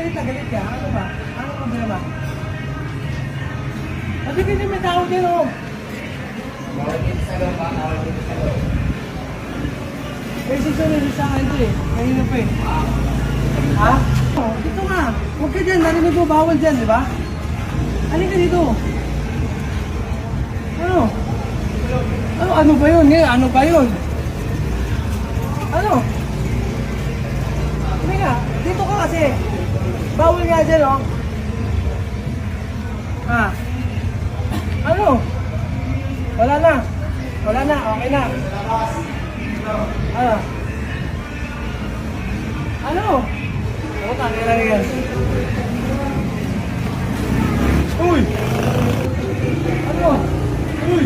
galit na galit ka? Ano ba? Ano problema? Kasi hindi may tao din, oh. Bawal dito sa loob, bawal dito sa loob. May susunod sa akin ito eh. Kanina pa eh. Ha? Oh, dito nga. Huwag ka dyan. Narinig mo bawal dyan, di ba? Halika ka dito. Ano? Ano ba yun? Ano ba yun? Ano? Halika. Dito ka kasi. Bawal nga dyan, oh. Ha? Ano? Wala na. Wala na. Okay na. Ano? Ano? Ako tangin lang yan. Uy! Ano? Uy!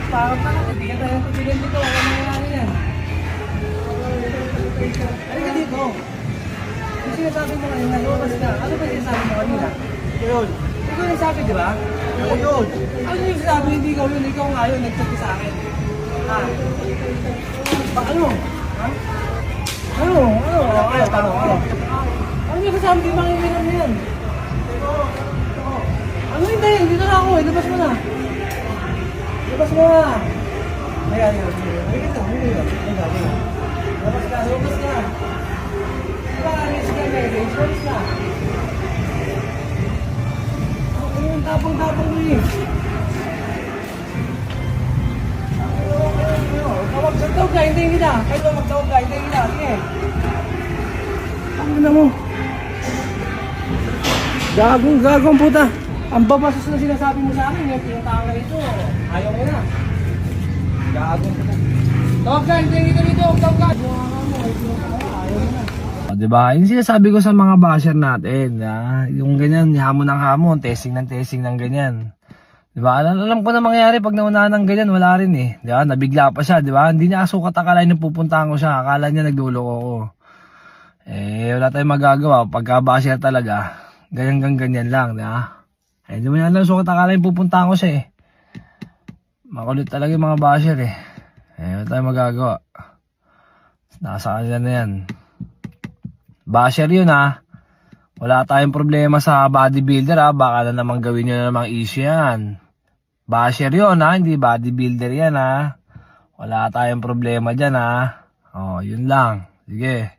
Parang pa lang. Hindi ka tayo tutigan dito. Wala nangyayari yan. Halika dito. Yung sinasabi mo kanina, lumabas ka. Ano ba yung sinasabi mo kanina? Yun. Ikaw yung sabi, di ba? Ako yun. Ano yung sabi? Hindi ikaw yun. Ikaw nga yun. Nagsabi sa akin. Ha? Ano? Ha? Ano? Ano? Ano yung kasama? Di ba ang iminam yan? Ano hindi? Dito na ako. Labas mo na. Labas mo na. Ayan. Labas ka. Diba, alis ka na. Alis na. Ano yung tapang-tapang mo eh? Magtawag ka, hintayin kita. Kahit ba magtawag ka, hintayin kita. Sige. Ano na mo? Gagong puta. Ang babastos na sinasabi mo sa akin. Yung pinuntahan ka rito. Ayaw mo na. Gagong puta. Tawag ka, hintayin kita dito. Tawag ka. Ayaw mo na. Diba? Yung sinasabi ko sa mga basher natin, yung ganyan, hamon ng hamon, testing ng ganyan. Diba? Alam ko na mangyayari pag naunahan ng ganyan, wala rin eh. Diba? Nabigla pa siya, diba? Hindi niya asukat akalain na pupuntahan ko siya. Akala niya nagluloko ko. Eh, wala tayong magagawa. Pagka basher talaga, ganyan lang, diba? Eh, hindi mo niya alam sukat akalain pupuntahan ko siya eh. Makulit talaga yung mga basher eh. Eh, wala tayong magagawa. Nasa kanila na yan. Basher yun ha. Wala tayong problema sa bodybuilder ha. Baka na naman gawin nyo na namang issue yan. Basher yun ha. Hindi bodybuilder yan ha. Wala tayong problema dyan ha. Oh, yun lang. Sige.